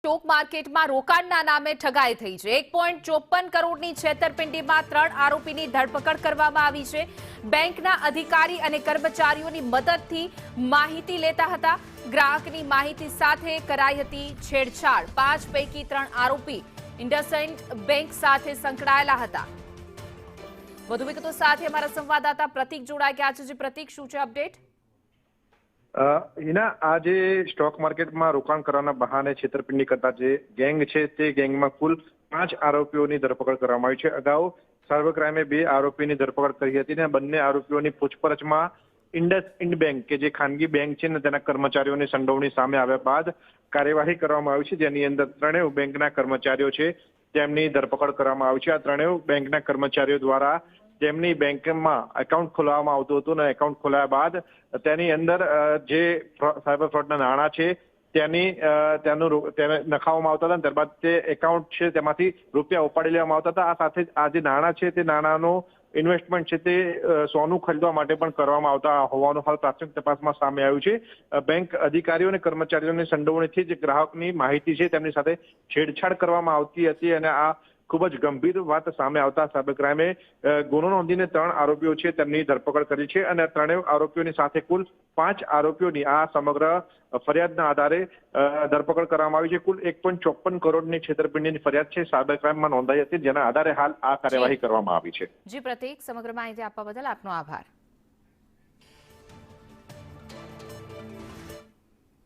Stock માર્કેટમાં રોકાણના નામે ઠગાઈ થઈ છે। 1.54 કરોડની છેતરપિંડીમાં 3 આરોપીની ધરપકડ કરવામાં આવી છે। બેંકના અધિકારી અને કર્મચારીઓની મદદથી માહિતી લેતા હતા। ગ્રાહકની માહિતી સાથે કરાઈ હતી છેડછાડ। 5 પૈકી 3 આરોપી ઇન્ડસઇન્ડ બેંક સાથે સંકળાયેલા હતા। વધુ વિગતો સાથે અમારા સંવાદદાતા પ્રતીક જોડાઈ ગયા છે। પ્રતીક, શું છે અપડેટ? હિના, આજે સ્ટોક માર્કેટમાં રોકાણ કરવાના બહાને છેતરપિંડી કરતા જે ગેંગ છે તે ગેંગમાં કુલ 5 આરોપીઓની ધરપકડ કરવામાં આવી છે। અગાઉ સાયબર ક્રાઇમે 2 આરોપીની ધરપકડ કરી હતી અને બંને આરોપીઓની પૂછપરછમાં ઇન્ડસઇન્ડ બેંક કે જે ખાનગી બેંક છે ને તેના કર્મચારીઓની સંડોવણી સામે આવ્યા બાદ કાર્યવાહી કરવામાં આવી છે, જેની અંદર 3 બેંકના કર્મચારીઓ છે તેમની ધરપકડ કરવામાં આવી છે। આ 3 બેંકના કર્મચારીઓ દ્વારા જેમની બેંકમાં એકાઉન્ટ ખોલાવવામાં આવતું હતું અને એકાઉન્ટ ખોલાવ્યા બાદ તેની અંદર જે સાયબર ફ્રોડના નાણાં છે તેને નખાવવામાં આવતા હતા અને ત્યારબાદ તે એકાઉન્ટ છે તેમાંથી રૂપિયા ઉપાડી લેવામાં આવતા હતા। આ સાથે આ જે નાણાં છે તે નાણાંનો ઇન્વેસ્ટમેન્ટ છે તે સોનું ખરીદવા માટે પણ કરવામાં આવતા હોવાનું હાલ પ્રાથમિક તપાસમાં સામે આવ્યું છે। બેંક અધિકારીઓ અને કર્મચારીઓની સંડોવણીથી જે ગ્રાહકની માહિતી છે તેમની સાથે છેડછાડ કરવામાં આવતી હતી અને આ ખૂબ જ ગંભીર વાત સામે આવતા સાયબર ક્રાઇમે ગુનો નોંધીને 3 આરોપીઓ છે તેમની ધરપકડ કરી છે અને 3 આરોપીઓની સાથે કુલ 5 આરોપીઓની આ સમગ્ર ફરિયાદના આધારે ધરપકડ કરવામાં આવી છે। કુલ 1.54 કરોડની છેતરપિંડીની ફરિયાદ છે સાયબર ક્રાઇમમાં નોંધાઈ હતી, જેના આધારે હાલ આ કાર્યવાહી કરવામાં આવી છે। જી પ્રતીક, સમગ્ર માહિતી આપવા બદલ આપનો આભાર।